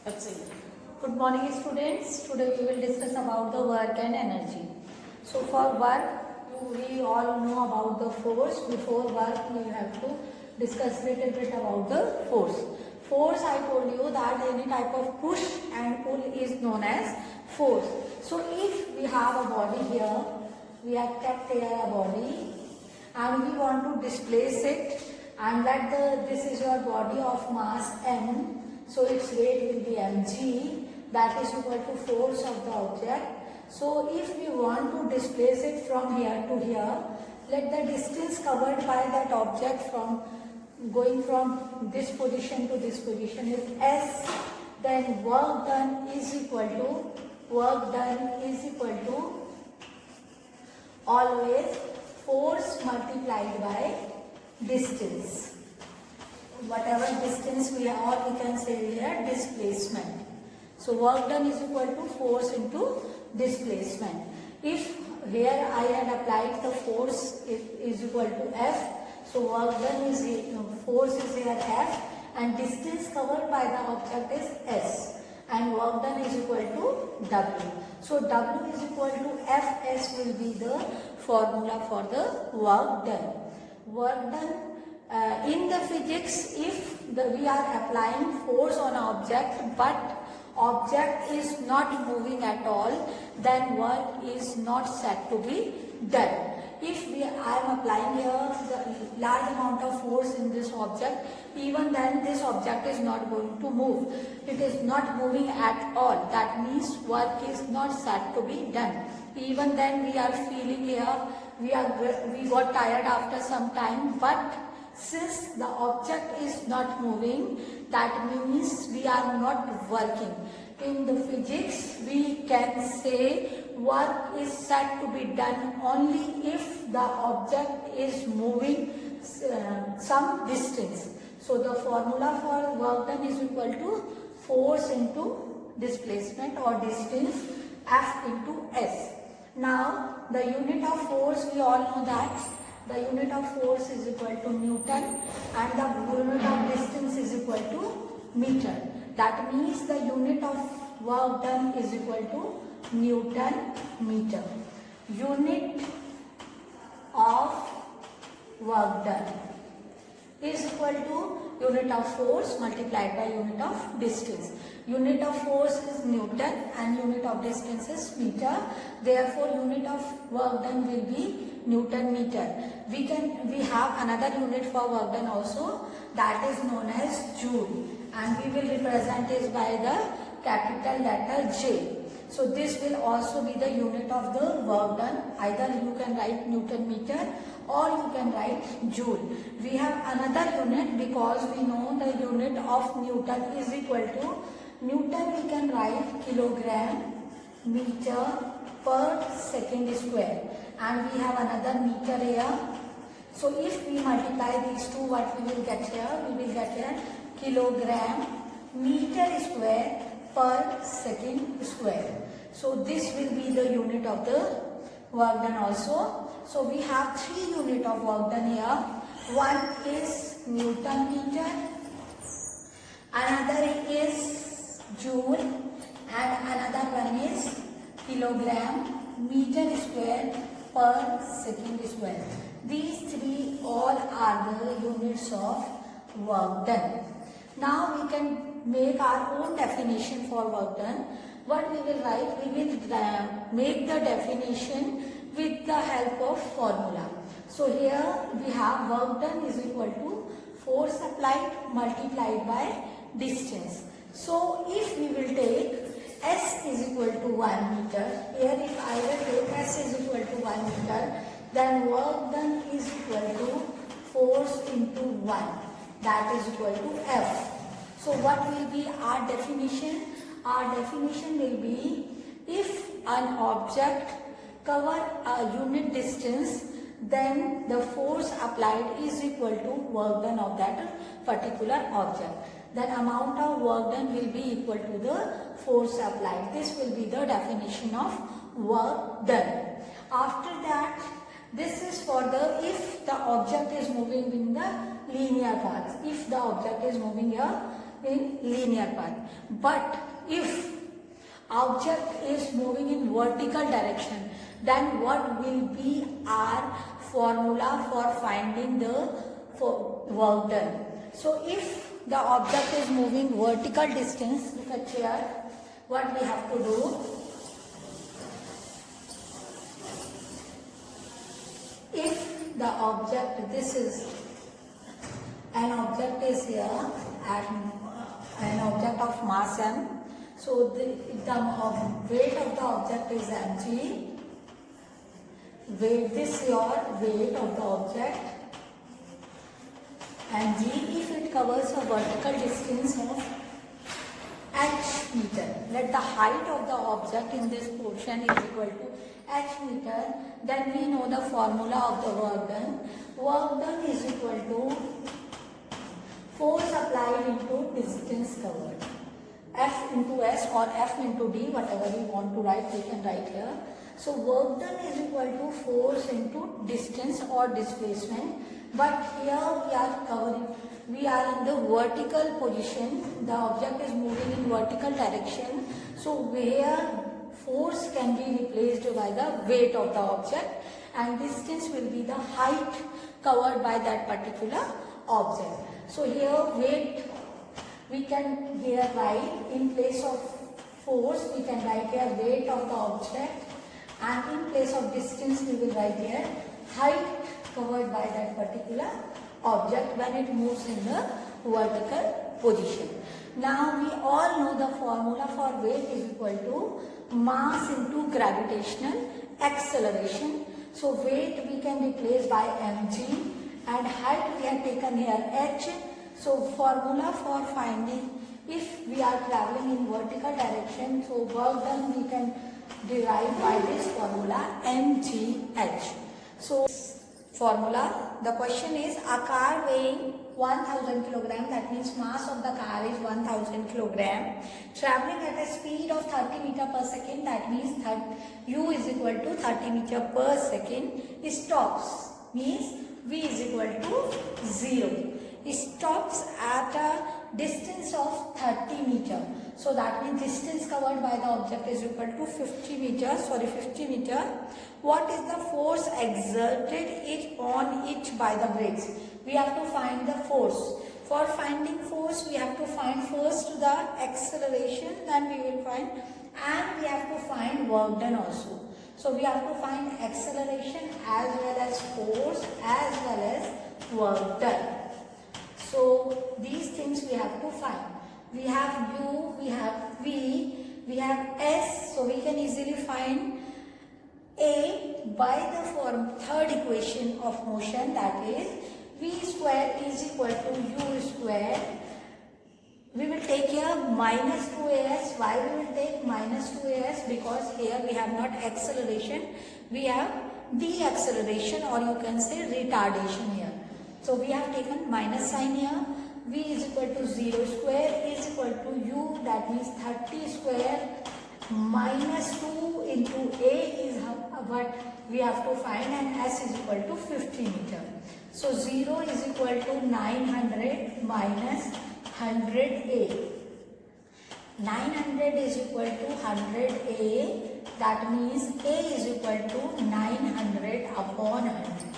Absolutely. Good morning, students. Today we will discuss about the work and energy. So for work, we all know about the force. Before work, we have to discuss little bit about the force. Force, I told you that any type of push and pull is known as force. So if we have a body here, we have kept here a body and we want to displace it, and let this is your body of mass m, so its weight will be mg, that is equal to force of the object. So if we want to displace it from here to here, let the distance covered by that object from going from this position to this position is s, then work done is equal to always force multiplied by distance. Whatever distance we have, or we can say here displacement. So work done is equal to force into displacement. If here I had applied the force is equal to F, so work done is force is here F and distance covered by the object is S, and work done is equal to W. So W is equal to Fs will be the formula for the work done. Work done in the physics, if we are applying force on an object but object is not moving at all, then work is not said to be done. If I am applying here the large amount of force in this object, even then this object is not going to move. It is not moving at all. That means work is not said to be done. Even then we are feeling here, we got tired after some time, but since the object is not moving, that means we are not working. In the physics, we can say work is said to be done only if the object is moving some distance. So the formula for work done is equal to force into displacement or distance, F into S. Now the unit of force, we all know that the unit of force is equal to Newton and the unit of distance is equal to meter. That means the unit of work done is equal to Newton meter. Unit of work done is equal to unit of force multiplied by unit of distance. Unit of force is Newton and unit of distance is meter. Therefore, unit of work done will be Newton meter. We have another unit for work done also, that is known as Joule, and we will represent it by the capital letter J. So this will also be the unit of the work done. Either you can write Newton meter or you can write Joule. We have another unit because we know the unit of Newton is equal to Newton, we can write kilogram meter per second square, and we have another meter here. So if we multiply these two, what we will get here? We will get here kilogram meter square per second square. So this will be the unit of the work done also. So we have three units of work done here. One is Newton meter, another is Joule, and another one is kilogram meter square per second square. These three all are the units of work done. Now we can make our own definition for work done. What we will write? We will make the definition with the help of formula. So here we have work done is equal to force applied multiplied by distance. So if we will take S is equal to 1 meter, here if I will take S is equal to 1 meter, then work done is equal to force into 1, that is equal to F. So what will be our definition? Our definition will be, if an object cover a unit distance, then the force applied is equal to work done of that particular object. Then amount of work done will be equal to the force applied. This will be the definition of work done. After that, this is for the if the object is moving in the linear path. If the object is moving here in linear path. But if object is moving in vertical direction, then what will be our formula for finding the work done? So if the object is moving vertical distance, look at here, what we have to do. If the object, this is an object is here and an object of mass m, so the weight of the object is mg. Weight, this is your weight of the object, and g if it covers a vertical distance of h meter. Let the height of the object in this portion is equal to h meter. Then we know the formula of the work done. Work done is equal to force applied into distance covered. F into S or F into D, whatever you want to write, we can write here. So work done is equal to force into distance or displacement. But here we are in the vertical position. The object is moving in vertical direction. So where force can be replaced by the weight of the object, and distance will be the height covered by that particular object. So here weight, we can here write in place of force, we can write here weight of the object, and in place of distance we will write here height covered by that particular object when it moves in the vertical position. Now we all know the formula for weight is equal to mass into gravitational acceleration. So weight we can replace by mg, and height we have taken here h. So formula for finding if we are traveling in vertical direction, so work done we can derive by this formula mgh. So formula, the question is a car weighing 1000 kg, that means mass of the car is 1000 kg, traveling at a speed of 30 meter per second, that means u is equal to 30 meter per second, stops, means v is equal to 0. It stops at a distance of 30 meter. So that means distance covered by the object is equal to 50 meter. What is the force exerted on it by the brakes? We have to find the force. For finding force, we have to find first the acceleration, then we will find, and we have to find work done also. So we have to find acceleration as well as force as well as work done. So these things we have to find. We have u, we have v, we have s, so we can easily find a by the third equation of motion, that is v square is equal to u square. We will take here minus 2as. Why we will take minus 2as? Because here we have not acceleration, we have deceleration, or you can say retardation here. So we have taken minus sign here. V is equal to 0 square is equal to u, that means 30 square minus 2 into a is what we have to find, and s is equal to 50 meter. So 0 is equal to 900 minus 100a. 900 is equal to 100a, that means a is equal to 900 upon 100.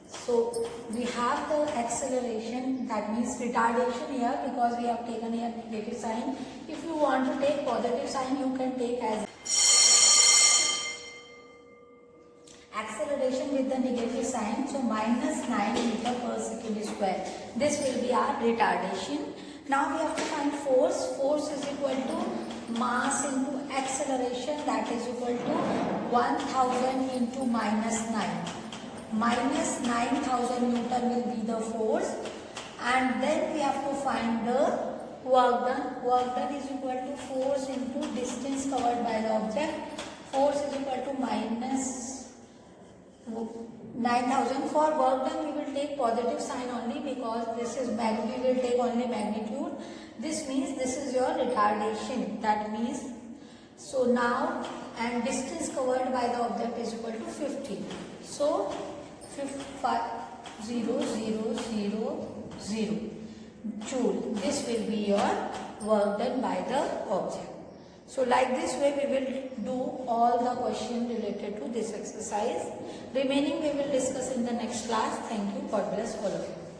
So we have the acceleration, that means retardation here, because we have taken here negative sign. If you want to take positive sign, you can take as acceleration with the negative sign. So minus 9 meter per second square. This will be our retardation. Now we have to find force. Force is equal to mass into acceleration, that is equal to 1000 into minus 9. Minus 9000 Newton will be the force, and then we have to find the work done. Work done is equal to force into distance covered by the object. Force is equal to minus 9000. For work done we will take positive sign only, because this is we will take only magnitude. This means this is your retardation, that means, so now, and distance covered by the object is equal to 50. So 0, 0, 0, 0. joule. This will be your work done by the object. So like this way we will do all the question related to this exercise. Remaining we will discuss in the next class. Thank you. God bless all of you.